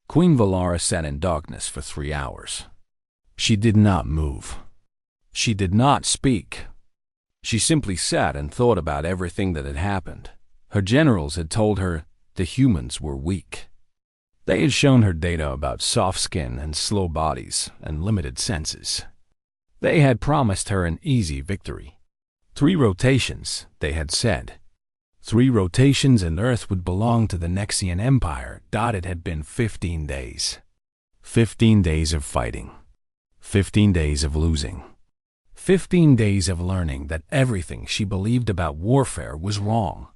Queen Valara sat in darkness for 3 hours. She did not move. She did not speak. She simply sat and thought about everything that had happened. Her generals had told her the humans were weak. They had shown her data about soft skin and slow bodies and limited senses. They had promised her an easy victory. 3 rotations, they had said. 3 rotations and Earth would belong to the Nexian Empire. It had been 15 days. 15 days of fighting. 15 days of losing. 15 days of learning that everything she believed about warfare was wrong.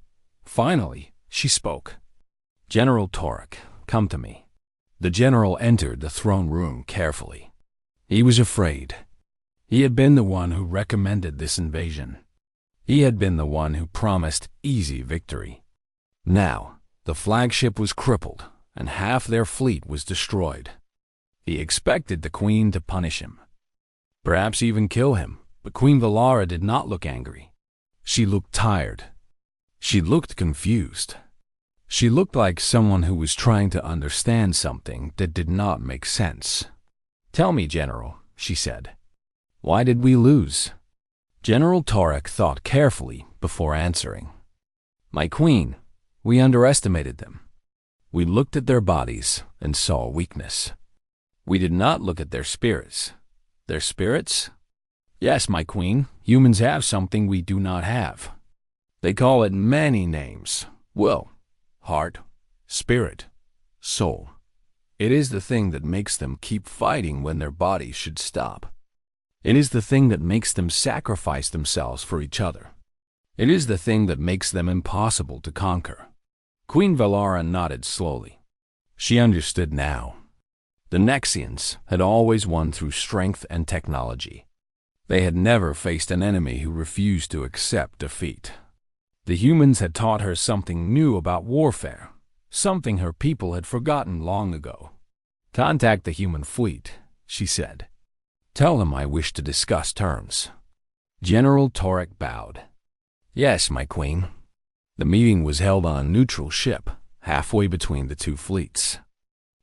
Finally, she spoke. "General Torek, come to me." The general entered the throne room carefully. He was afraid. He had been the one who recommended this invasion. He had been the one who promised easy victory. Now, the flagship was crippled, and half their fleet was destroyed. He expected the Queen to punish him, perhaps even kill him, but Queen Valara did not look angry. She looked tired. She looked confused. She looked like someone who was trying to understand something that did not make sense. "Tell me, General," she said. "Why did we lose?" General Torek thought carefully before answering. "My queen, we underestimated them. We looked at their bodies and saw weakness. We did not look at their spirits." "Their spirits?" "Yes, my queen, humans have something we do not have. They call it many names. Will, heart, spirit, soul. It is the thing that makes them keep fighting when their bodies should stop. It is the thing that makes them sacrifice themselves for each other. It is the thing that makes them impossible to conquer." Queen Valara nodded slowly. She understood now. The Nexians had always won through strength and technology. They had never faced an enemy who refused to accept defeat. The humans had taught her something new about warfare, something her people had forgotten long ago. "Contact the human fleet," she said. "Tell them I wish to discuss terms." General Torek bowed. "Yes, my queen." The meeting was held on a neutral ship, halfway between the 2 fleets.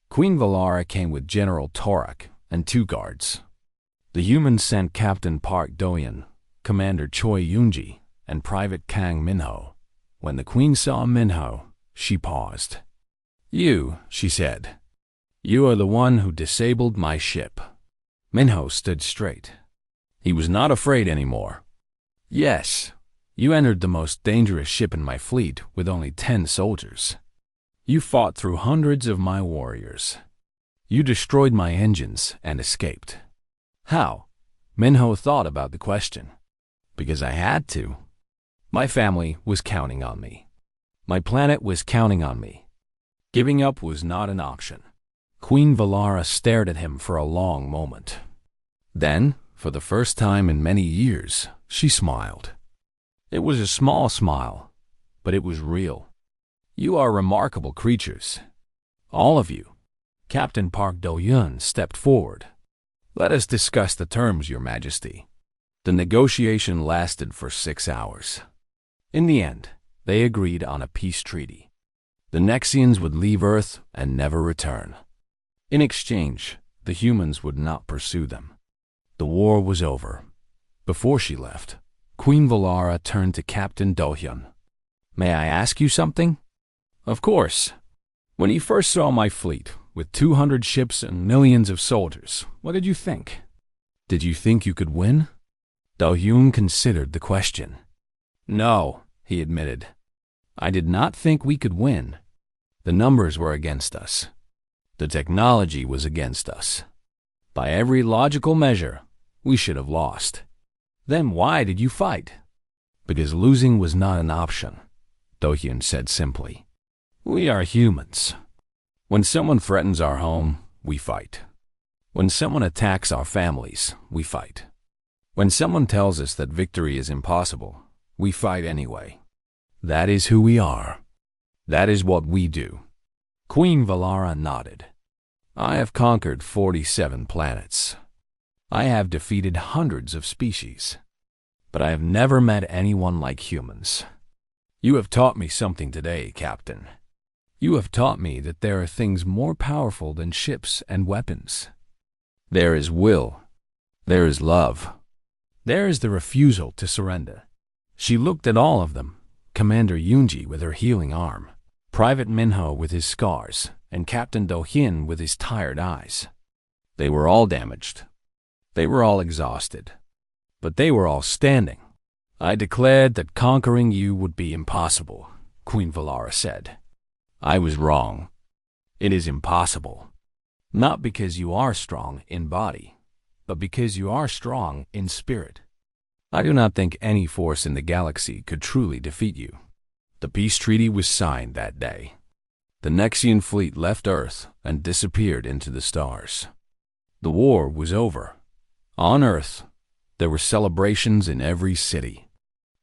Queen Valara came with General Torek and 2 guards. The humans sent Captain Park Doyen, Commander Choi Yunji, and Private Kang Minho. When the queen saw Minho, she paused. "You," she said. "You are the one who disabled my ship." Minho stood straight. He was not afraid anymore. "Yes, you entered the most dangerous ship in my fleet with only 10 soldiers. You fought through hundreds of my warriors. You destroyed my engines and escaped." "How?" Minho thought about the question. "Because I had to. My family was counting on me. My planet was counting on me. Giving up was not an option." Queen Valara stared at him for a long moment. Then, for the first time in many years, she smiled. It was a small smile, but it was real. "You are remarkable creatures. All of you." Captain Park Do-yun stepped forward. "Let us discuss the terms, Your Majesty." The negotiation lasted for 6 hours. In the end, they agreed on a peace treaty. The Nexians would leave Earth and never return. In exchange, the humans would not pursue them. The war was over. Before she left, Queen Valara turned to Captain Do-hyun. "May I ask you something?" "Of course. When you first saw my fleet, with 200 ships and millions of soldiers, what did you think? Did you think you could win?" Do-hyun considered the question. "No," he admitted. "I did not think we could win. The numbers were against us. The technology was against us. By every logical measure, we should have lost." "Then why did you fight?" "Because losing was not an option," Do-hyun said simply. "We are humans. When someone threatens our home, we fight. When someone attacks our families, we fight. When someone tells us that victory is impossible, we fight anyway. That is who we are. That is what we do." Queen Valara nodded. "I have conquered 47 planets. I have defeated hundreds of species. But I have never met anyone like humans. You have taught me something today, Captain. You have taught me that there are things more powerful than ships and weapons. There is will. There is love. There is the refusal to surrender." She looked at all of them, Commander Yoonji with her healing arm, Private Minho with his scars, and Captain Do-hyun with his tired eyes. They were all damaged. They were all exhausted. But they were all standing. "I declared that conquering you would be impossible," Queen Valara said. "I was wrong. It is impossible. Not because you are strong in body, but because you are strong in spirit. I do not think any force in the galaxy could truly defeat you." The peace treaty was signed that day. The Nexian fleet left Earth and disappeared into the stars. The war was over. On Earth, there were celebrations in every city.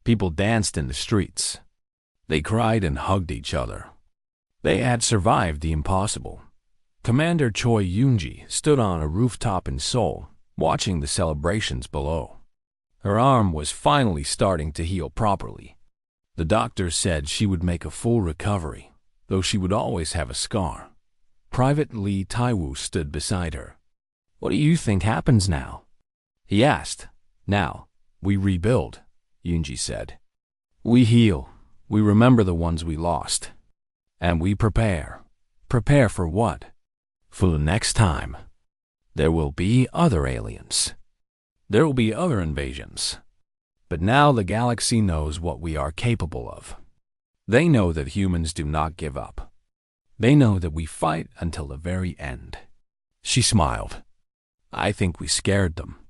People danced in the streets. They cried and hugged each other. They had survived the impossible. Commander Choi Yoonji stood on a rooftop in Seoul, watching the celebrations below. Her arm was finally starting to heal properly. The doctor said she would make a full recovery, though she would always have a scar. Private Lee Taiwu stood beside her. "What do you think happens now?" he asked. "Now, we rebuild," Yoonji said. "We heal. We remember the ones we lost. And we prepare. Prepare for what? For the next time. There will be other aliens. There will be other invasions. But now the galaxy knows what we are capable of. They know that humans do not give up. They know that we fight until the very end." She smiled. "I think we scared them.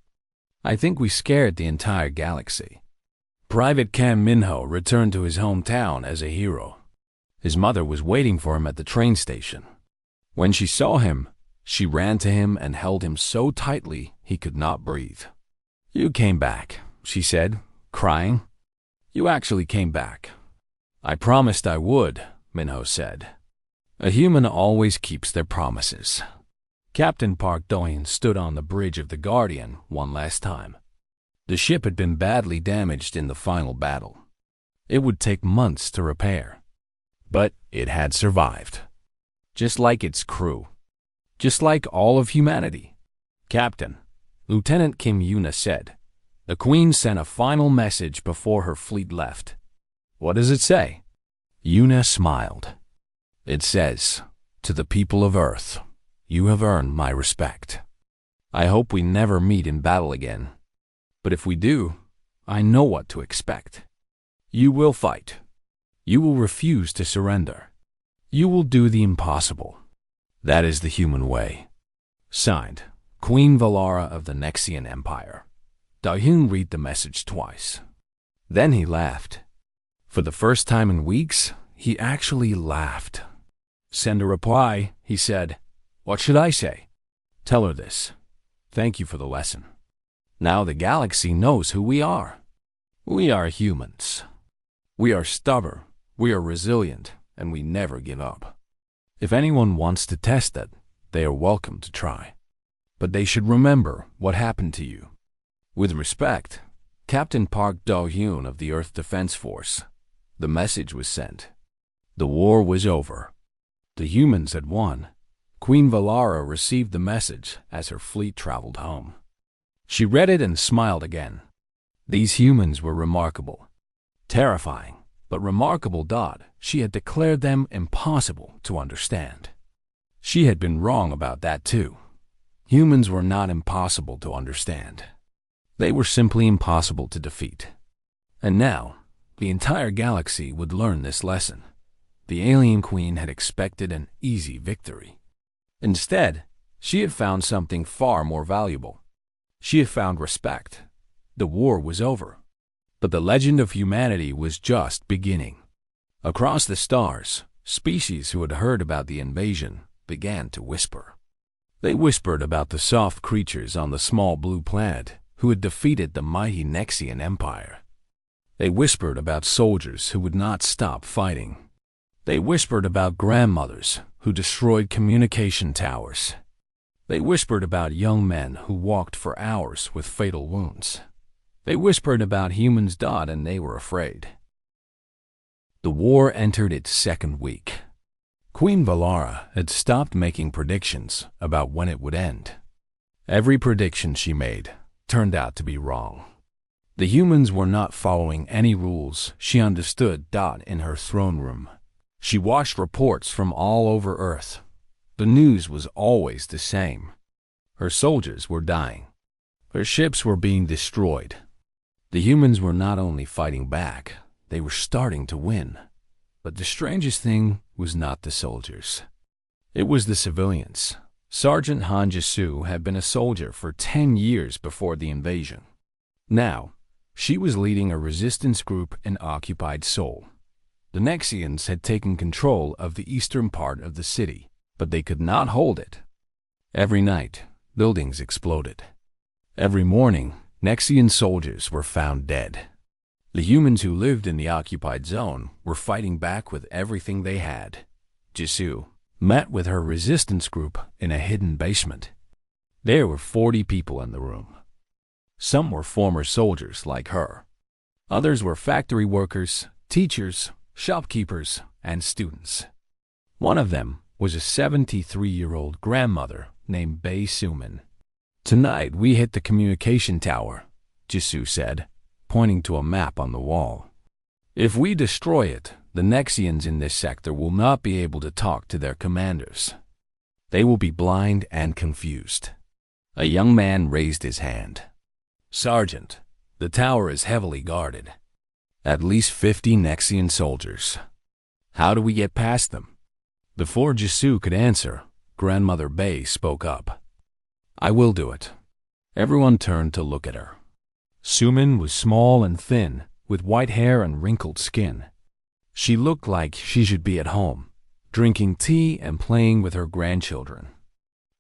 I think we scared the entire galaxy." Private Cam Minho returned to his hometown as a hero. His mother was waiting for him at the train station. When she saw him, she ran to him and held him so tightly he could not breathe. "You came back," she said, crying. "You actually came back." "I promised I would," Minho said. "A human always keeps their promises." Captain Park Do-hyun stood on the bridge of the Guardian one last time. The ship had been badly damaged in the final battle. It would take months to repair. But it had survived. Just like its crew. Just like all of humanity. "Captain," Lieutenant Kim Yuna said, "the Queen sent a final message before her fleet left." "What does it say?" Yuna smiled. "It says, 'To the people of Earth, you have earned my respect. I hope we never meet in battle again. But if we do, I know what to expect. You will fight. You will refuse to surrender. You will do the impossible. That is the human way.'" Signed, Queen Valara of the Nexian Empire. Do-hyun read the message twice. Then he laughed. For the first time in weeks, he actually laughed. "Send a reply," he said. "What should I say?" "Tell her this. Thank you for the lesson. Now the galaxy knows who we are. We are humans. We are stubborn, we are resilient, and we never give up. If anyone wants to test that, they are welcome to try. But they should remember what happened to you. With respect, Captain Park Do-hyun of the Earth Defense Force." The message was sent. The war was over. The humans had won. Queen Valara received the message as her fleet traveled home. She read it and smiled again. These humans were remarkable. Terrifying, but remarkable. She had declared them impossible to understand. She had been wrong about that too. Humans were not impossible to understand. They were simply impossible to defeat. And now, the entire galaxy would learn this lesson. The alien queen had expected an easy victory. Instead, she had found something far more valuable. She had found respect. The war was over. But the legend of humanity was just beginning. Across the stars, species who had heard about the invasion began to whisper. They whispered about the soft creatures on the small blue planet who had defeated the mighty Nexian Empire. They whispered about soldiers who would not stop fighting. They whispered about grandmothers who destroyed communication towers. They whispered about young men who walked for hours with fatal wounds. They whispered about humans. And they were afraid. The war entered its second week. Queen Valara had stopped making predictions about when it would end. Every prediction she made turned out to be wrong. The humans were not following any rules she understood. In her throne room, she watched reports from all over Earth. The news was always the same. Her soldiers were dying. Her ships were being destroyed. The humans were not only fighting back, they were starting to win. But the strangest thing was not the soldiers. It was the civilians. Sergeant Han Jisu had been a soldier for 10 years before the invasion. Now, she was leading a resistance group in occupied Seoul. The Nexians had taken control of the eastern part of the city, but they could not hold it. Every night, buildings exploded. Every morning, Nexian soldiers were found dead. The humans who lived in the occupied zone were fighting back with everything they had. Jisu met with her resistance group in a hidden basement. There were 40 people in the room. Some were former soldiers like her. Others were factory workers, teachers, shopkeepers, and students. One of them was a 73-year-old grandmother named Bae Sumin. "Tonight we hit the communication tower," Jisu said, pointing to a map on the wall. "If we destroy it, the Nexians in this sector will not be able to talk to their commanders. They will be blind and confused." A young man raised his hand. "Sergeant, the tower is heavily guarded. At least 50 Nexian soldiers. How do we get past them?" Before Jisu could answer, Grandmother Bae spoke up. "I will do it." Everyone turned to look at her. Sumin was small and thin, with white hair and wrinkled skin. She looked like she should be at home, drinking tea and playing with her grandchildren.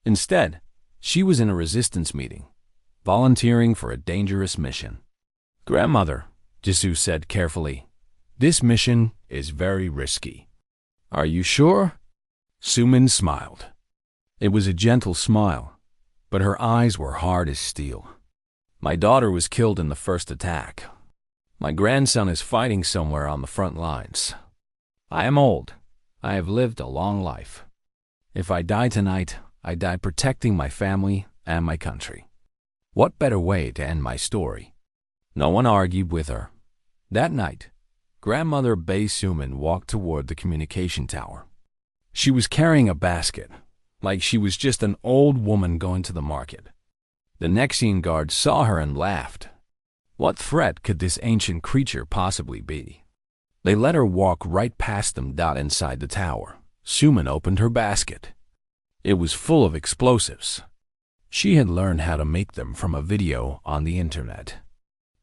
Instead, she was in a resistance meeting, volunteering for a dangerous mission. "Grandmother," Jisu said carefully, "this mission is very risky." "Are you sure?" Sumin smiled. It was a gentle smile, but her eyes were hard as steel. "My daughter was killed in the first attack. My grandson is fighting somewhere on the front lines. I am old. I have lived a long life. If I die tonight, I die protecting my family and my country. What better way to end my story?" No one argued with her. That night, Grandmother Bae Sumin walked toward the communication tower. She was carrying a basket, like she was just an old woman going to the market. The Nexian guards saw her and laughed. What threat could this ancient creature possibly be? They let her walk right past them. Inside the tower, Sumin opened her basket. It was full of explosives. She had learned how to make them from a video on the internet.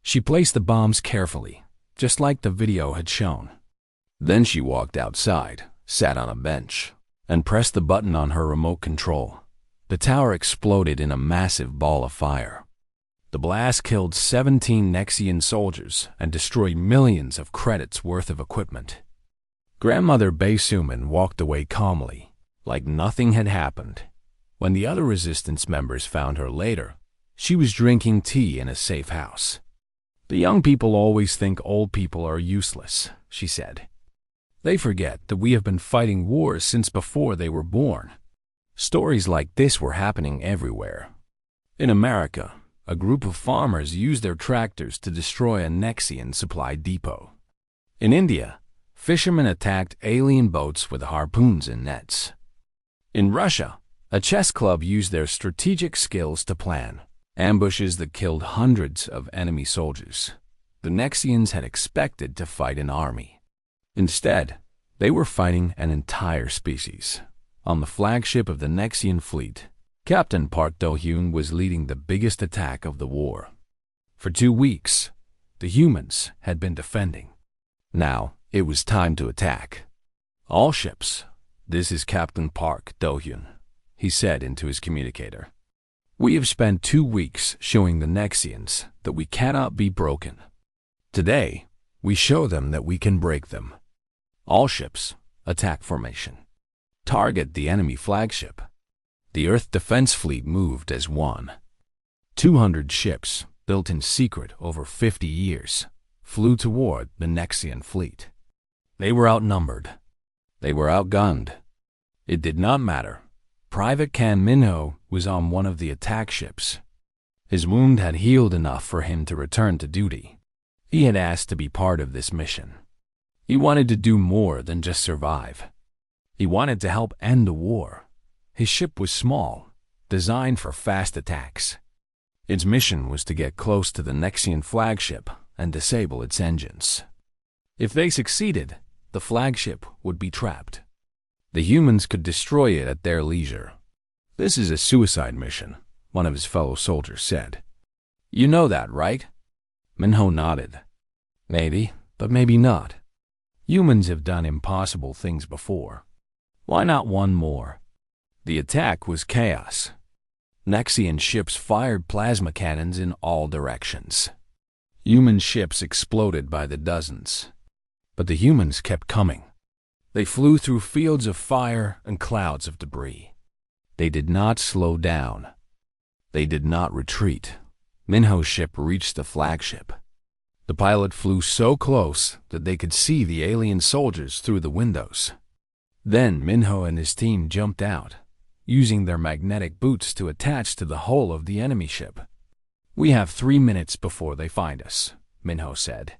She placed the bombs carefully, just like the video had shown. Then she walked outside, sat on a bench, and pressed the button on her remote control. The tower exploded in a massive ball of fire. The blast killed 17 Nexian soldiers and destroyed millions of credits worth of equipment. Grandmother Bae Sumin walked away calmly, like nothing had happened. When the other resistance members found her later, she was drinking tea in a safe house. "The young people always think old people are useless," she said. "They forget that we have been fighting wars since before they were born." Stories like this were happening everywhere. In America, a group of farmers used their tractors to destroy a Nexian supply depot. In India, fishermen attacked alien boats with harpoons and nets. In Russia, a chess club used their strategic skills to plan ambushes that killed hundreds of enemy soldiers. The Nexians had expected to fight an army. Instead, they were fighting an entire species. On the flagship of the Nexian fleet, Captain Park Do-hyun was leading the biggest attack of the war. For 2 weeks, the humans had been defending. Now, it was time to attack. "All ships, this is Captain Park Do-hyun," he said into his communicator. "We have spent 2 weeks showing the Nexians that we cannot be broken. Today, we show them that we can break them. All ships, attack formation. Target the enemy flagship." The Earth Defense Fleet moved as one. 200 ships, built in secret over 50 years, flew toward the Nexian fleet. They were outnumbered. They were outgunned. It did not matter. Private Kan Minho was on one of the attack ships. His wound had healed enough for him to return to duty. He had asked to be part of this mission. He wanted to do more than just survive. He wanted to help end the war. His ship was small, designed for fast attacks. Its mission was to get close to the Nexian flagship and disable its engines. If they succeeded, the flagship would be trapped. The humans could destroy it at their leisure. "This is a suicide mission," one of his fellow soldiers said. "You know that, right?" Minho nodded. "Maybe, but maybe not. Humans have done impossible things before. Why not one more?" The attack was chaos. Nexian ships fired plasma cannons in all directions. Human ships exploded by the dozens. But the humans kept coming. They flew through fields of fire and clouds of debris. They did not slow down. They did not retreat. Minho's ship reached the flagship. The pilot flew so close that they could see the alien soldiers through the windows. Then Minho and his team jumped out, using their magnetic boots to attach to the hull of the enemy ship. "We have 3 minutes before they find us," Minho said.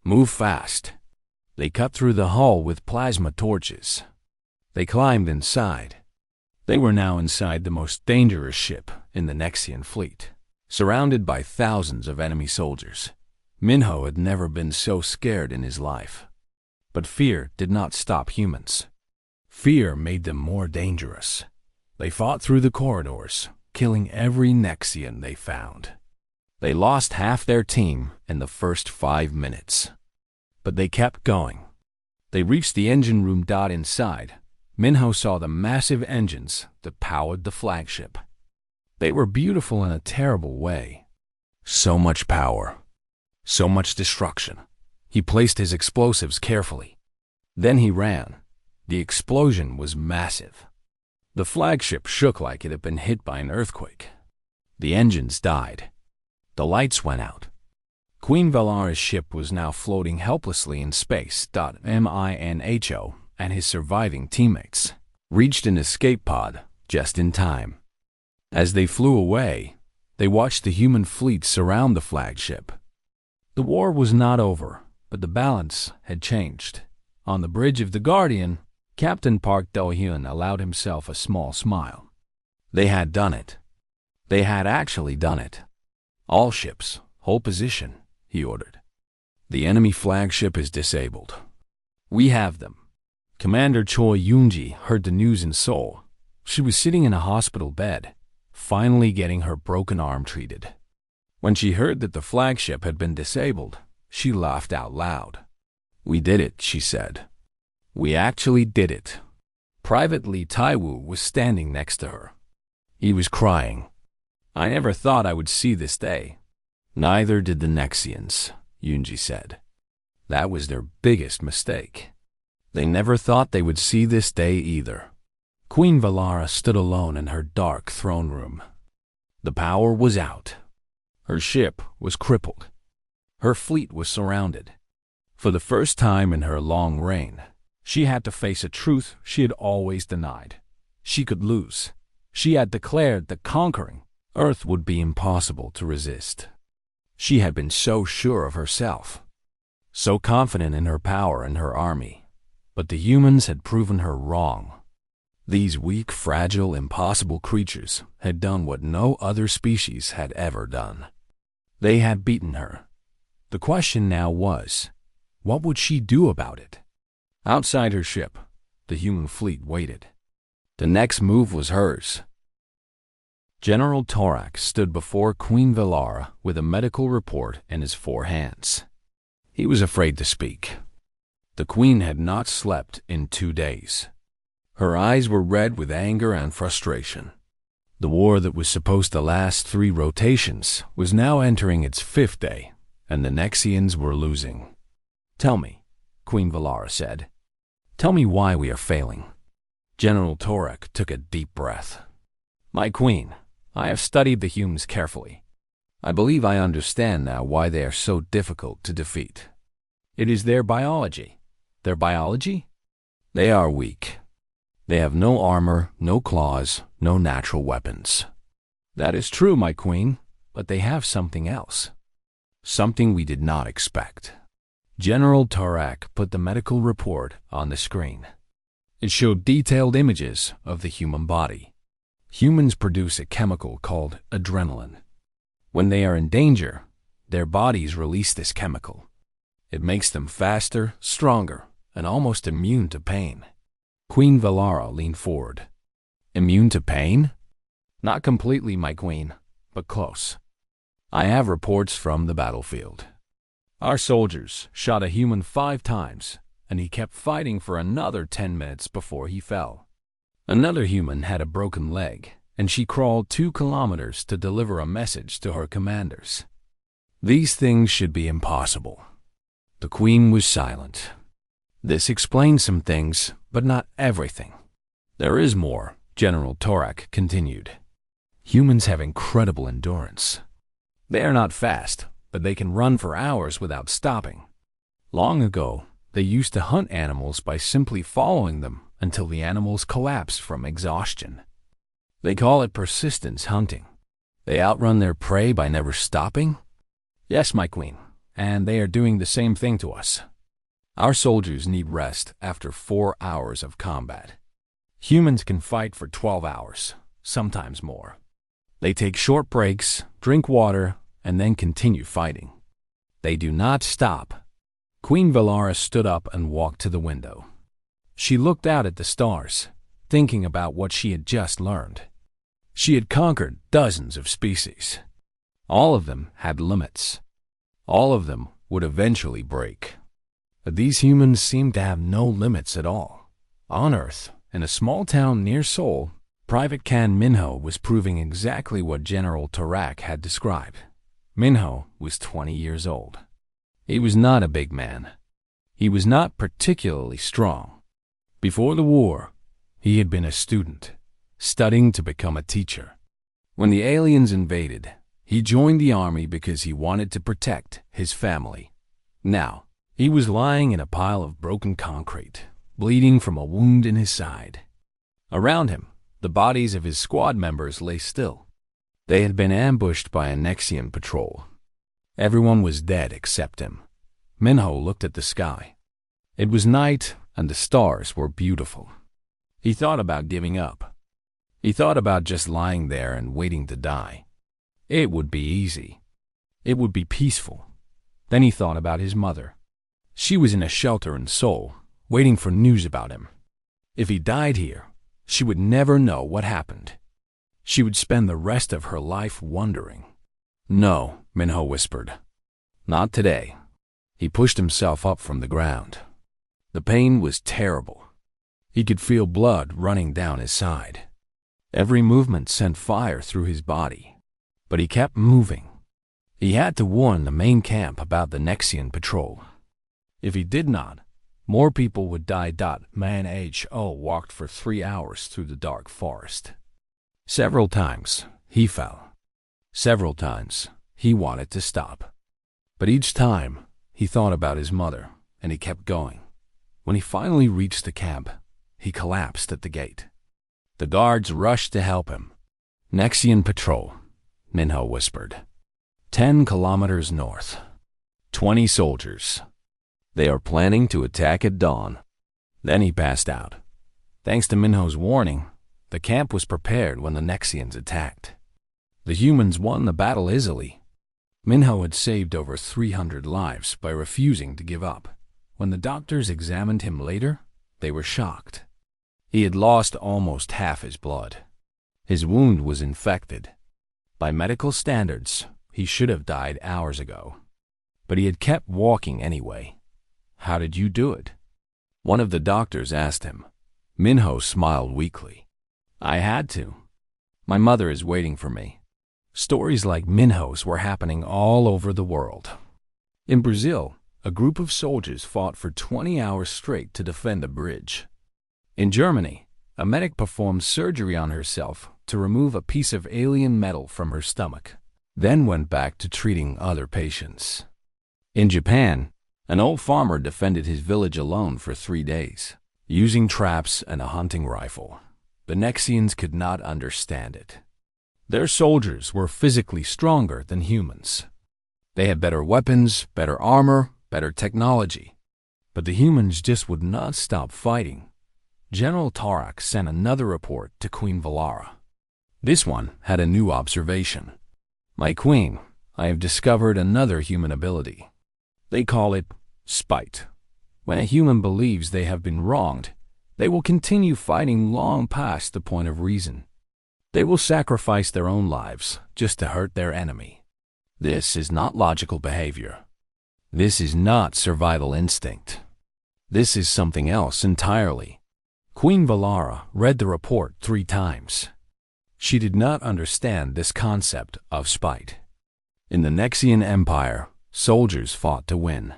"Move fast." They cut through the hull with plasma torches. They climbed inside. They were now inside the most dangerous ship in the Nexian fleet, surrounded by thousands of enemy soldiers. Minho had never been so scared in his life. But fear did not stop humans. Fear made them more dangerous. They fought through the corridors, killing every Nexian they found. They lost half their team in the first 5 minutes. But they kept going. They reached the engine room. Inside, Minho saw the massive engines that powered the flagship. They were beautiful in a terrible way. So much power. So much destruction. He placed his explosives carefully. Then he ran. The explosion was massive. The flagship shook like it had been hit by an earthquake. The engines died. The lights went out. Queen Valara's ship was now floating helplessly in space. Minho and his surviving teammates reached an escape pod just in time. As they flew away, they watched the human fleet surround the flagship. The war was not over, but the balance had changed. On the bridge of the Guardian, Captain Park Do-hyun allowed himself a small smile. They had done it. They had actually done it. "All ships, hold position," he ordered. "The enemy flagship is disabled. We have them." Commander Choi Yoonji heard the news in Seoul. She was sitting in a hospital bed, finally getting her broken arm treated. When she heard that the flagship had been disabled, she laughed out loud. "We did it," she said. "We actually did it." Private Lee Taiwu was standing next to her. He was crying. "I never thought I would see this day." "Neither did the Nexians," Yoonji said. "That was their biggest mistake. They never thought they would see this day either." Queen Valara stood alone in her dark throne room. The power was out. Her ship was crippled. Her fleet was surrounded. For the first time in her long reign, she had to face a truth she had always denied. She could lose. She had declared that conquering Earth would be impossible to resist. She had been so sure of herself, so confident in her power and her army, but the humans had proven her wrong. These weak, fragile, impossible creatures had done what no other species had ever done. They had beaten her. The question now was, what would she do about it? Outside her ship, the human fleet waited. The next move was hers. General Torak stood before Queen Valara with a medical report in his 4 hands. He was afraid to speak. The queen had not slept in 2 days. Her eyes were red with anger and frustration. The war that was supposed to last 3 rotations was now entering its 5th day, and the Nexians were losing. "Tell me," Queen Valara said. "Tell me why we are failing." General Torak took a deep breath. "My queen, I have studied the humans carefully. I believe I understand now why they are so difficult to defeat. It is their biology. Their biology? They are weak. They have no armor, no claws, no natural weapons. That is true, my queen, but they have something else. Something we did not expect. General Tarak put the medical report on the screen. It showed detailed images of the human body. Humans produce a chemical called adrenaline. When they are in danger, their bodies release this chemical. It makes them faster, stronger, and almost immune to pain. Queen Valara leaned forward. Immune to pain? Not completely, my queen, but close. I have reports from the battlefield. Our soldiers shot a human 5 times, and he kept fighting for another 10 minutes before he fell. Another human had a broken leg, and she crawled 2 kilometers to deliver a message to her commanders. These things should be impossible. The queen was silent. This explains some things, but not everything. There is more, General Tarak continued. Humans have incredible endurance. They are not fast, but they can run for hours without stopping. Long ago, they used to hunt animals by simply following them until the animals collapsed from exhaustion. They call it persistence hunting. They outrun their prey by never stopping? Yes, my queen, and they are doing the same thing to us. Our soldiers need rest after 4 hours of combat. Humans can fight for 12 hours, sometimes more. They take short breaks, drink water, and then continue fighting. They do not stop. Queen Valara stood up and walked to the window. She looked out at the stars, thinking about what she had just learned. She had conquered dozens of species. All of them had limits. All of them would eventually break. But these humans seemed to have no limits at all. On Earth, in a small town near Seoul, Private Can Minho was proving exactly what General Tarak had described. Minho was 20 years old. He was not a big man. He was not particularly strong. Before the war, he had been a student, studying to become a teacher. When the aliens invaded, he joined the army because he wanted to protect his family. Now, he was lying in a pile of broken concrete, bleeding from a wound in his side. Around him, the bodies of his squad members lay still. They had been ambushed by a Nexian patrol. Everyone was dead except him. Minho looked at the sky. It was night, and the stars were beautiful. He thought about giving up. He thought about just lying there and waiting to die. It would be easy. It would be peaceful. Then he thought about his mother. She was in a shelter in Seoul, waiting for news about him. If he died here, she would never know what happened. She would spend the rest of her life wondering. No, Minho whispered. Not today. He pushed himself up from the ground. The pain was terrible. He could feel blood running down his side. Every movement sent fire through his body. But he kept moving. He had to warn the main camp about the Nexian patrol. If he did not, more people would die. Man Ho walked for 3 hours through the dark forest. Several times, he fell. Several times, he wanted to stop. But each time, he thought about his mother, and he kept going. When he finally reached the camp, he collapsed at the gate. The guards rushed to help him. Nexian patrol, Minho whispered. 10 kilometers north. 20 soldiers. They are planning to attack at dawn. Then he passed out. Thanks to Minho's warning, the camp was prepared when the Nexians attacked. The humans won the battle easily. Minho had saved over 300 lives by refusing to give up. When the doctors examined him later, they were shocked. He had lost almost half his blood. His wound was infected. By medical standards, he should have died hours ago. But he had kept walking anyway. How did you do it? One of the doctors asked him. Minho smiled weakly. I had to. My mother is waiting for me. Stories like Minho's were happening all over the world. In Brazil, a group of soldiers fought for 20 hours straight to defend a bridge. In Germany, a medic performed surgery on herself to remove a piece of alien metal from her stomach, then went back to treating other patients. In Japan, an old farmer defended his village alone for 3 days. using traps and a hunting rifle. The Nexians could not understand it. Their soldiers were physically stronger than humans. They had better weapons, better armor, better technology. But the humans just would not stop fighting. General Tarak sent another report to Queen Valara. This one had a new observation. "My queen, I have discovered another human ability. They call it spite. When a human believes they have been wronged, they will continue fighting long past the point of reason. They will sacrifice their own lives just to hurt their enemy. This is not logical behavior. This is not survival instinct. This is something else entirely." Queen Valara read the report 3 times. She did not understand this concept of spite. In the Nexian Empire, soldiers fought to win.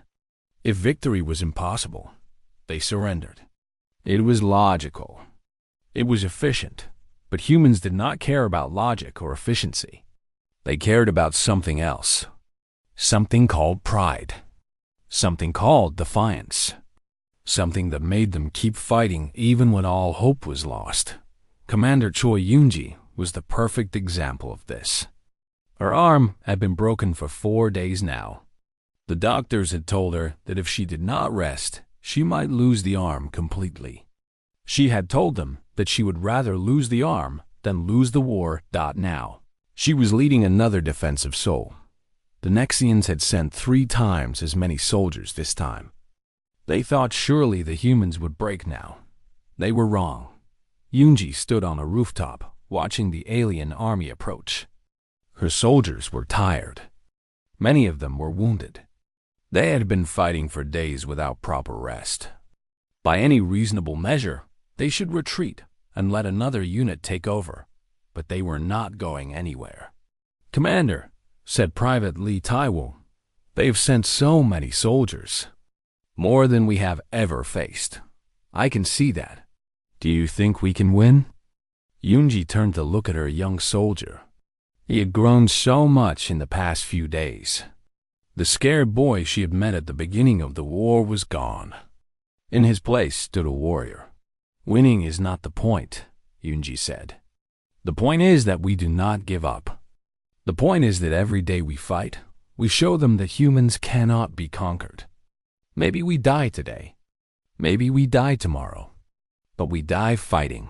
If victory was impossible, they surrendered. It was logical. It was efficient. But humans did not care about logic or efficiency. They cared about something else. Something called pride. Something called defiance. Something that made them keep fighting even when all hope was lost. Commander Choi Yoonji was the perfect example of this. Her arm had been broken for 4 days now. The doctors had told her that if she did not rest, she might lose the arm completely. She had told them that she would rather lose the arm than lose the war. Now, she was leading another defensive soul. The Nexians had sent 3 times as many soldiers this time. They thought surely the humans would break now. They were wrong. Yoonji stood on a rooftop, watching the alien army approach. Her soldiers were tired. Many of them were wounded. They had been fighting for days without proper rest. By any reasonable measure, they should retreat and let another unit take over, but they were not going anywhere. "Commander," said Private Lee Taiwo, "they have sent so many soldiers. More than we have ever faced. I can see that. Do you think we can win?" Yoonji turned to look at her young soldier. He had grown so much in the past few days. The scared boy she had met at the beginning of the war was gone. In his place stood a warrior. "Winning is not the point," Yoonji said. "The point is that we do not give up. The point is that every day we fight, we show them that humans cannot be conquered. Maybe we die today. Maybe we die tomorrow. But we die fighting.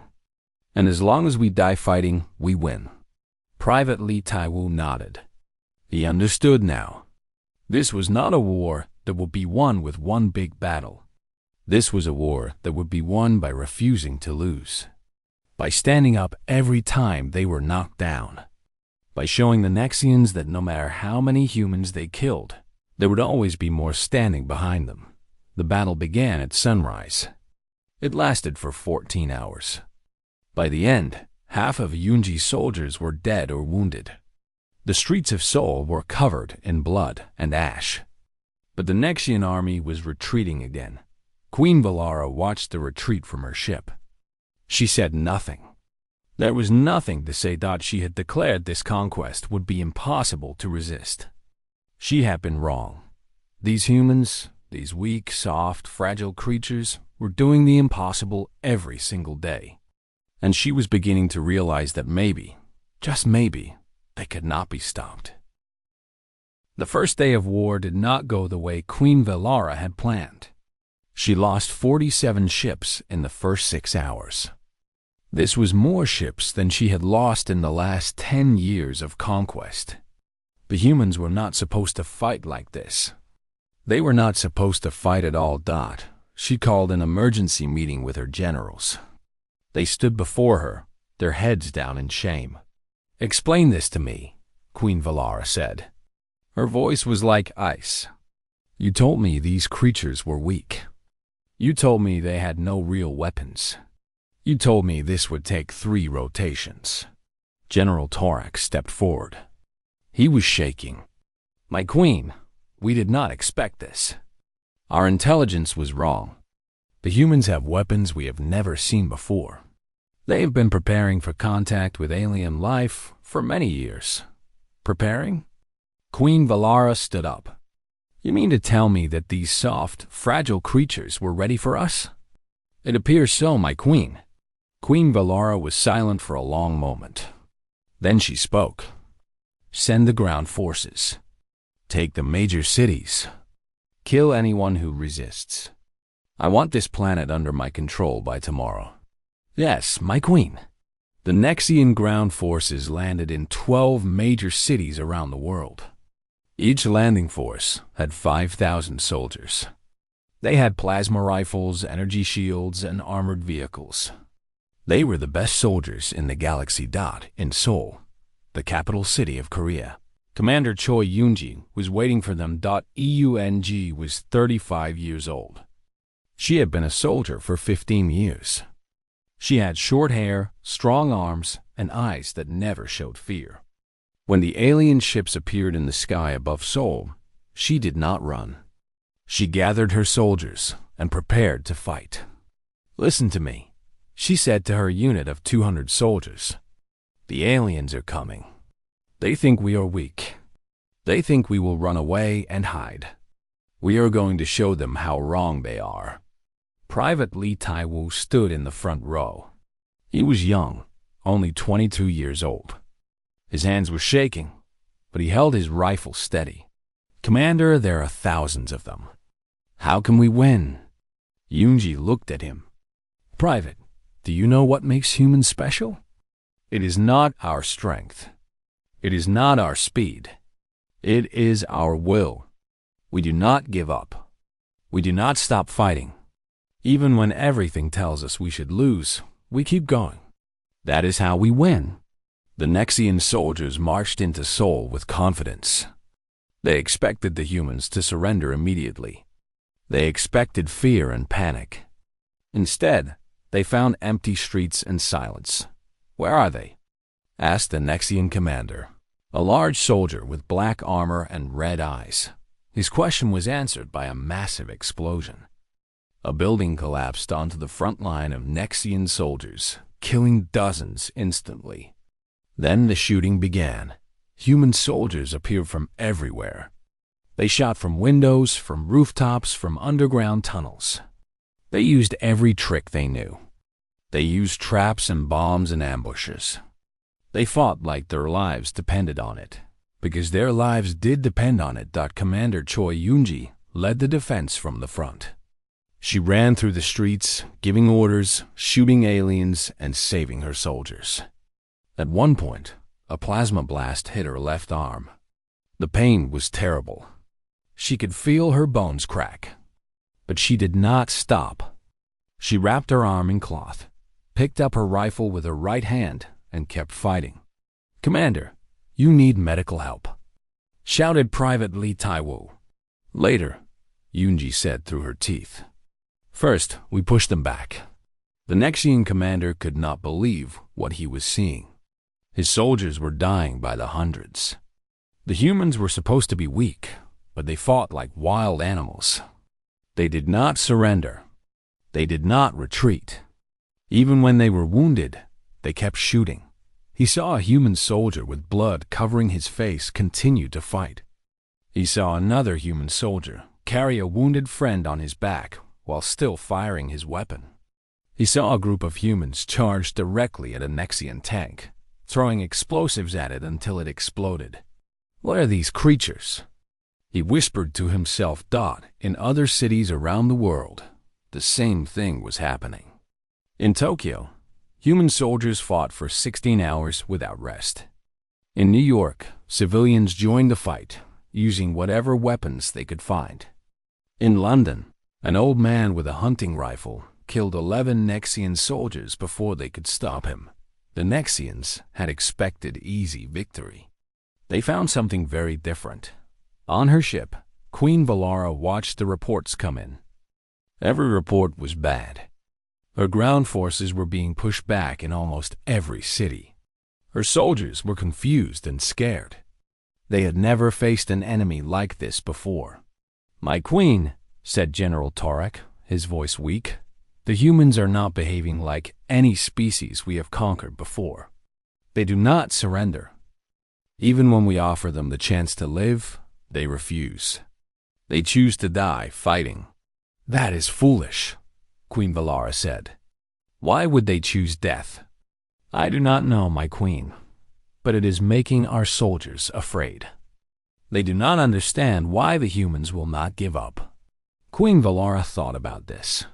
And as long as we die fighting, we win." Private Lee Taiwu nodded. He understood now. This was not a war that would be won with one big battle. This was a war that would be won by refusing to lose. By standing up every time they were knocked down. By showing the Nexians that no matter how many humans they killed, there would always be more standing behind them. The battle began at sunrise. It lasted for 14 hours. By the end, half of Yoonji's soldiers were dead or wounded. The streets of Seoul were covered in blood and ash. But the Nexian army was retreating again. Queen Valara watched the retreat from her ship. She said nothing. There was nothing to say that she had declared this conquest would be impossible to resist. She had been wrong. These humans, these weak, soft, fragile creatures, were doing the impossible every single day. And she was beginning to realize that maybe, just maybe, they could not be stopped. The first day of war did not go the way Queen Valara had planned. She lost 47 ships in the first 6 hours. This was more ships than she had lost in the last 10 years of conquest. The humans were not supposed to fight like this. They were not supposed to fight at all. She called an emergency meeting with her generals. They stood before her, their heads down in shame. "Explain this to me," Queen Valara said. Her voice was like ice. "You told me these creatures were weak. You told me they had no real weapons. You told me this would take 3 rotations." General Torak stepped forward. He was shaking. "My queen, we did not expect this. Our intelligence was wrong. The humans have weapons we have never seen before. They have been preparing for contact with alien life for many years." "Preparing?" Queen Valara stood up. "You mean to tell me that these soft, fragile creatures were ready for us?" It appears so, my queen. Queen Valara was silent for a long moment. Then she spoke. Send the ground forces. Take the major cities. Kill anyone who resists. I want this planet under my control by tomorrow. Yes, my queen. The Nexian ground forces landed in 12 major cities around the world. Each landing force had 5,000 soldiers. They had plasma rifles, energy shields, and armored vehicles. They were the best soldiers in the galaxy. In Seoul, the capital city of Korea, Commander Choi Yoonji was waiting for them. Eung was 35 years old. She had been a soldier for 15 years. She had short hair, strong arms, and eyes that never showed fear. When the alien ships appeared in the sky above Seoul, she did not run. She gathered her soldiers and prepared to fight. Listen to me, she said to her unit of 200 soldiers. The aliens are coming. They think we are weak. They think we will run away and hide. We are going to show them how wrong they are. Private Lee Tai-woo stood in the front row. He was young, only 22 years old. His hands were shaking, but he held his rifle steady. Commander, there are thousands of them. How can we win? Yoonji looked at him. Private, do you know what makes humans special? It is not our strength. It is not our speed. It is our will. We do not give up. We do not stop fighting. Even when everything tells us we should lose, we keep going. That is how we win. The Nexian soldiers marched into Seoul with confidence. They expected the humans to surrender immediately. They expected fear and panic. Instead, they found empty streets and silence. Where are they? Asked the Nexian commander, a large soldier with black armor and red eyes. His question was answered by a massive explosion. A building collapsed onto the front line of Nexian soldiers, killing dozens instantly. Then the shooting began. Human soldiers appeared from everywhere. They shot from windows, from rooftops, from underground tunnels. They used every trick they knew. They used traps and bombs and ambushes. They fought like their lives depended on it, because their lives did depend on it. Commander Choi Yoonji led the defense from the front. She ran through the streets, giving orders, shooting aliens, and saving her soldiers. At one point, a plasma blast hit her left arm. The pain was terrible. She could feel her bones crack. But she did not stop. She wrapped her arm in cloth, picked up her rifle with her right hand, and kept fighting. Commander, you need medical help, shouted Private Lee Tai-woo. Later, Yoonji said through her teeth. First, we pushed them back. The Nexian commander could not believe what he was seeing. His soldiers were dying by the hundreds. The humans were supposed to be weak, but they fought like wild animals. They did not surrender. They did not retreat. Even when they were wounded, they kept shooting. He saw a human soldier with blood covering his face continue to fight. He saw another human soldier carry a wounded friend on his back while still firing his weapon. He saw a group of humans charge directly at a Nexian tank, throwing explosives at it until it exploded. What are these creatures? He whispered to himself. In other cities around the world, the same thing was happening. In Tokyo, human soldiers fought for 16 hours without rest. In New York, civilians joined the fight, using whatever weapons they could find. In London, an old man with a hunting rifle killed 11 Nexian soldiers before they could stop him. The Nexians had expected easy victory. They found something very different. On her ship, Queen Valara watched the reports come in. Every report was bad. Her ground forces were being pushed back in almost every city. Her soldiers were confused and scared. They had never faced an enemy like this before. "My queen," said General Tarek, his voice weak, "the humans are not behaving like any species we have conquered before. They do not surrender. Even when we offer them the chance to live, they refuse. They choose to die fighting. That is foolish. Queen Valara said. Why would they choose death? I do not know, my queen, but it is making our soldiers afraid. They do not understand why the humans will not give up. Queen Valara thought about this.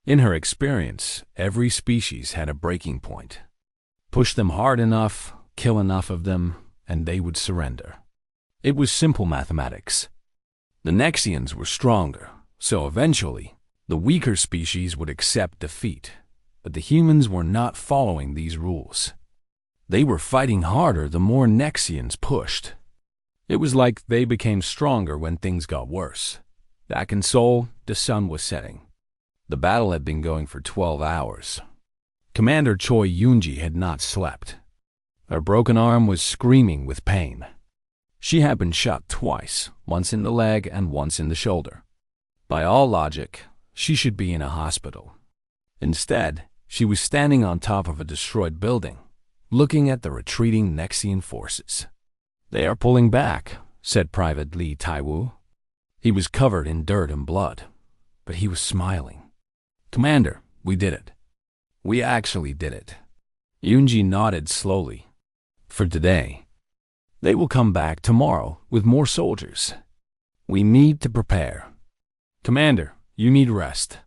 In her experience, every species had a breaking point. Push them hard enough, kill enough of them, and they would surrender. It was simple mathematics. The Nexians were stronger, so eventually, the weaker species would accept defeat. But the humans were not following these rules. They were fighting harder the more Nexians pushed. It was like they became stronger when things got worse. Back in Seoul, the sun was setting. The battle had been going for 12 hours. Commander Choi Yoonji had not slept. Her broken arm was screaming with pain. She had been shot twice, once in the leg and once in the shoulder. By all logic, she should be in a hospital. Instead, she was standing on top of a destroyed building, looking at the retreating Nexian forces. They are pulling back, said Private Lee Taiwu. He was covered in dirt and blood, but he was smiling. Commander, we did it. We actually did it. Yoonji nodded slowly. For today. They will come back tomorrow with more soldiers. We need to prepare. Commander, you need rest.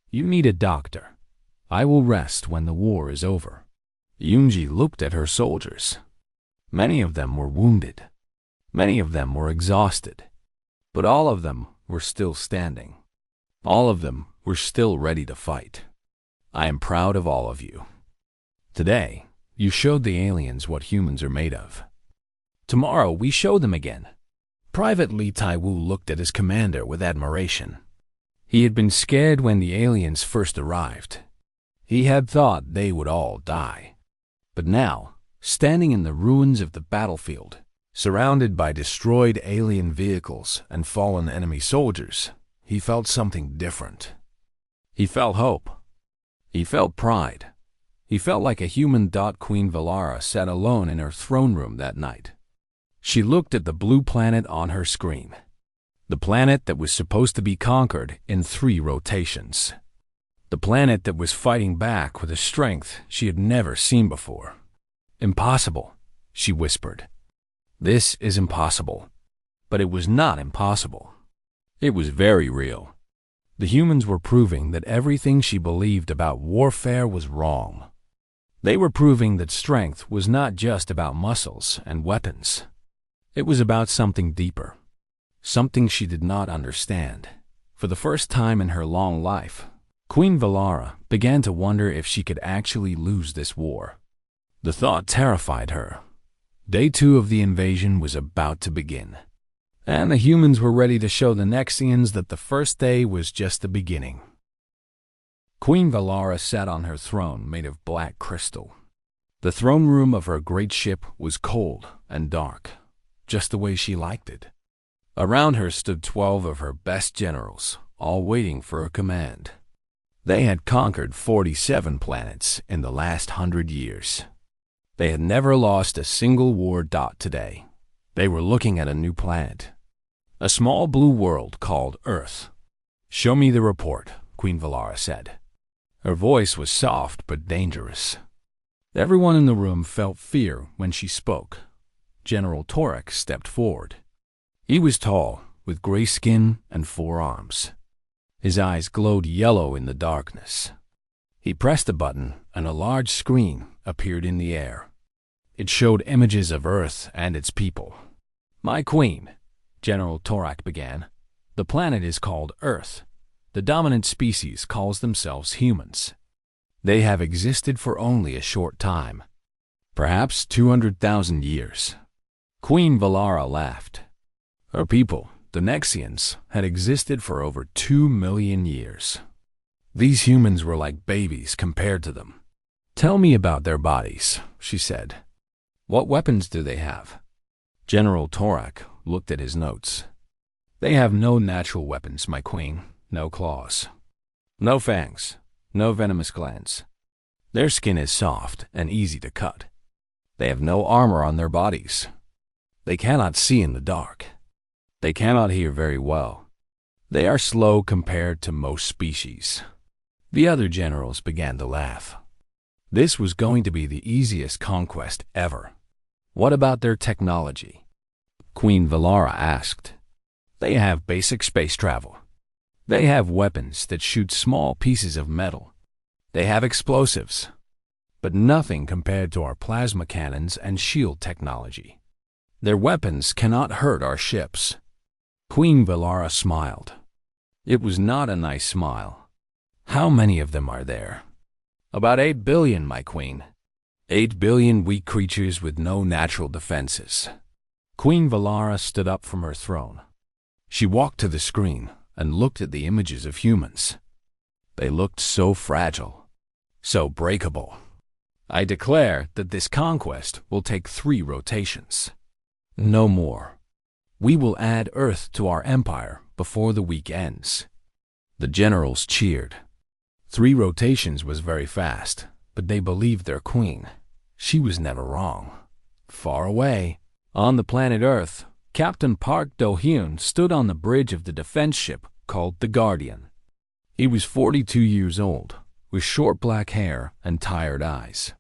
You need a doctor. I will rest when the war is over. Yoonji looked at her soldiers. Many of them were wounded. Many of them were exhausted. But all of them were still standing. All of them were still ready to fight. I am proud of all of you. Today, you showed the aliens what humans are made of. Tomorrow, we show them again. Private Lee Taiwu looked at his commander with admiration. He had been scared when the aliens first arrived. He had thought they would all die. But now, standing in the ruins of the battlefield, surrounded by destroyed alien vehicles and fallen enemy soldiers, he felt something different. He felt hope. He felt pride. He felt like a human. Queen Valara sat alone in her throne room that night. She looked at the blue planet on her screen. The planet that was supposed to be conquered in 3 rotations. The planet that was fighting back with a strength she had never seen before. Impossible, she whispered. This is impossible. But it was not impossible. It was very real. The humans were proving that everything she believed about warfare was wrong. They were proving that strength was not just about muscles and weapons. It was about something deeper. Something she did not understand. For the first time in her long life, Queen Valara began to wonder if she could actually lose this war. The thought terrified her. Day 2 of the invasion was about to begin. And the humans were ready to show the Nexians that the first day was just the beginning. Queen Valara sat on her throne made of black crystal. The throne room of her great ship was cold and dark, just the way she liked it. Around her stood 12 of her best generals, all waiting for a command. They had conquered 47 planets in the last 100 years. They had never lost a single war. Today, they were looking at a new planet. A small blue world called Earth. Show me the report, Queen Valara said. Her voice was soft but dangerous. Everyone in the room felt fear when she spoke. General Torek stepped forward. He was tall, with gray skin and 4 arms. His eyes glowed yellow in the darkness. He pressed a button, and a large screen appeared in the air. It showed images of Earth and its people. My queen, General Torek began, the planet is called Earth. The dominant species calls themselves humans. They have existed for only a short time, perhaps 200,000 years. Queen Valara laughed. Her people, the Nexians, had existed for over 2 million years. These humans were like babies compared to them. Tell me about their bodies, she said. What weapons do they have? General Torek looked at his notes. They have no natural weapons, my queen. No claws. No fangs. No venomous glands. Their skin is soft and easy to cut. They have no armor on their bodies. They cannot see in the dark. They cannot hear very well. They are slow compared to most species. The other generals began to laugh. This was going to be the easiest conquest ever. What about their technology? Queen Valara asked. They have basic space travel. They have weapons that shoot small pieces of metal. They have explosives, but nothing compared to our plasma cannons and shield technology. Their weapons cannot hurt our ships. Queen Valara smiled. It was not a nice smile. How many of them are there? About 8 billion, my queen. 8 billion weak creatures with no natural defenses. Queen Valara stood up from her throne. She walked to the screen and looked at the images of humans. They looked so fragile, so breakable. I declare that this conquest will take 3 rotations. No more. We will add Earth to our empire before the week ends. The generals cheered. 3 rotations was very fast, but they believed their queen. She was never wrong. Far away, on the planet Earth, Captain Park Do-hyun stood on the bridge of the defense ship called the Guardian. He was 42 years old, with short black hair and tired eyes.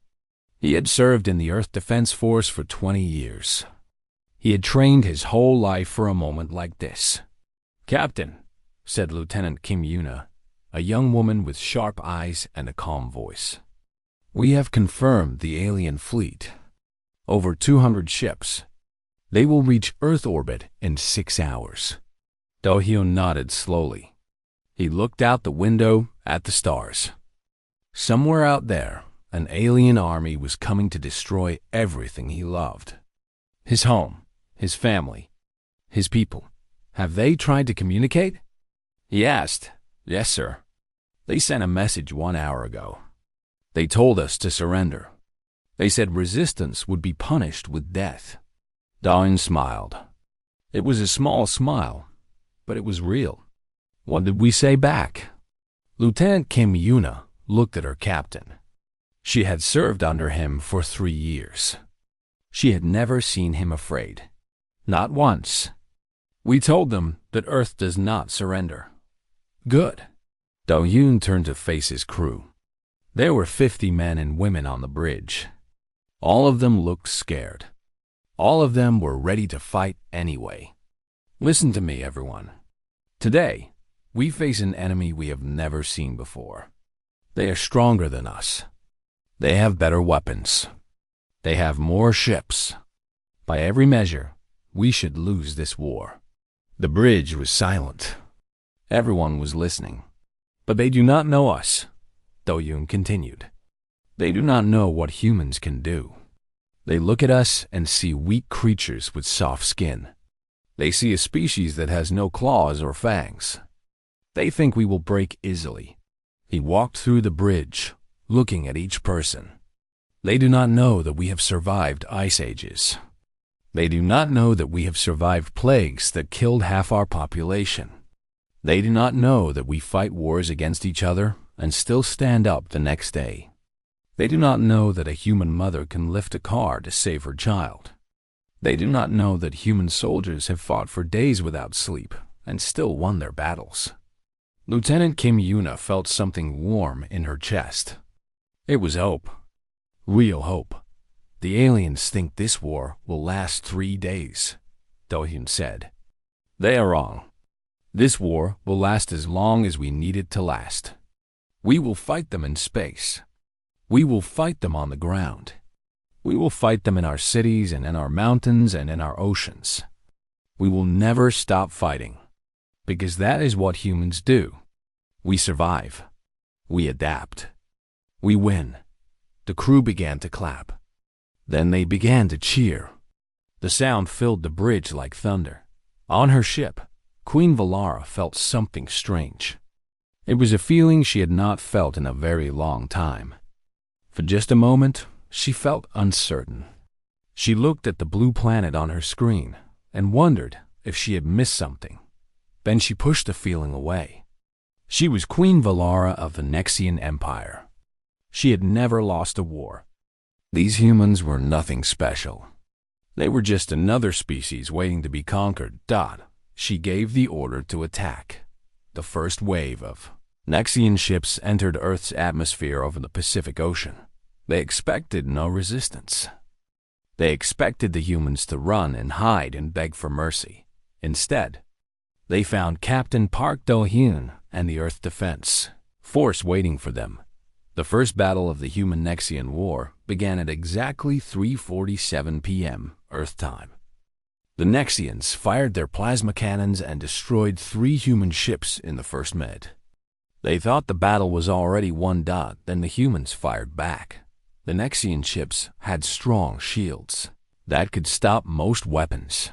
He had served in the Earth Defense Force for 20 years. He had trained his whole life for a moment like this. "Captain," said Lieutenant Kim Yuna, a young woman with sharp eyes and a calm voice. "We have confirmed the alien fleet. Over 200 ships. They will reach Earth orbit in 6 hours." Do-hyun nodded slowly. He looked out the window at the stars. Somewhere out there, an alien army was coming to destroy everything he loved. His home, his family, his people. "Have they tried to communicate?" he asked. "Yes, sir. They sent a message 1 hour ago. They told us to surrender. They said resistance would be punished with death." Do-hyun smiled. It was a small smile, but it was real. What did we say back? Lieutenant Kim Yuna looked at her captain. She had served under him for 3 years. She had never seen him afraid. Not once. "We told them that Earth does not surrender." "Good." Do-hyun turned to face his crew. There were 50 men and women on the bridge. All of them looked scared. All of them were ready to fight anyway. "Listen to me, everyone. Today, we face an enemy we have never seen before. They are stronger than us. They have better weapons. They have more ships. By every measure, we should lose this war." The bridge was silent. Everyone was listening. "But they do not know us," Do-hyun continued. "They do not know what humans can do. They look at us and see weak creatures with soft skin. They see a species that has no claws or fangs. They think we will break easily." He walked through the bridge, looking at each person. "They do not know that we have survived ice ages. They do not know that we have survived plagues that killed half our population. They do not know that we fight wars against each other and still stand up the next day. They do not know that a human mother can lift a car to save her child. They do not know that human soldiers have fought for days without sleep and still won their battles." Lieutenant Kim Yuna felt something warm in her chest. It was hope. Real hope. "The aliens think this war will last 3 days," Do-hyun said. "They are wrong. This war will last as long as we need it to last. We will fight them in space. We will fight them on the ground. We will fight them in our cities and in our mountains and in our oceans. We will never stop fighting, because that is what humans do. We survive. We adapt. We win." The crew began to clap. Then they began to cheer. The sound filled the bridge like thunder. On her ship, Queen Valara felt something strange. It was a feeling she had not felt in a very long time. For just a moment, she felt uncertain. She looked at the blue planet on her screen and wondered if she had missed something. Then she pushed the feeling away. She was Queen Valara of the Nexian Empire. She had never lost a war. These humans were nothing special. They were just another species waiting to be conquered. She gave the order to attack. The first wave of Nexian ships entered Earth's atmosphere over the Pacific Ocean. They expected no resistance. They expected the humans to run and hide and beg for mercy. Instead, they found Captain Park Do-hyun and the Earth Defense Force waiting for them. The first battle of the Human-Nexian War began at exactly 3:47 p.m. Earth time. The Nexians fired their plasma cannons and destroyed 3 human ships in the first minute. They thought the battle was already won. Then the humans fired back. The Nexian ships had strong shields that could stop most weapons.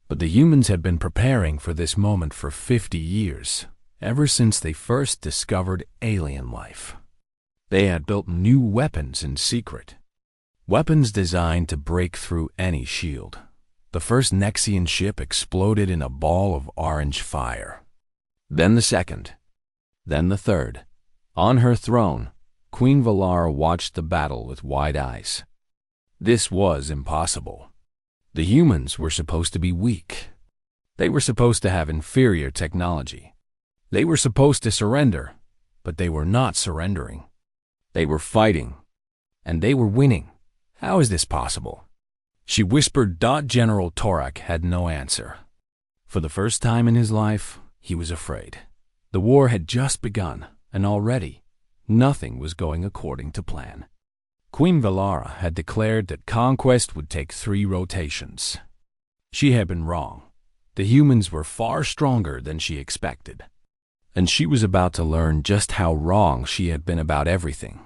But the humans had been preparing for this moment for 50 years, ever since they first discovered alien life. They had built new weapons in secret. Weapons designed to break through any shield. The first Nexian ship exploded in a ball of orange fire. Then the second. Then the third. On her throne, Queen Valara watched the battle with wide eyes. This was impossible. The humans were supposed to be weak. They were supposed to have inferior technology. They were supposed to surrender, but they were not surrendering. They were fighting, and they were winning. How is this possible? She whispered. General Torak had no answer. For the first time in his life, he was afraid. The war had just begun, and already, nothing was going according to plan. Queen Valara had declared that conquest would take 3 rotations. She had been wrong. The humans were far stronger than she expected. And she was about to learn just how wrong she had been about everything.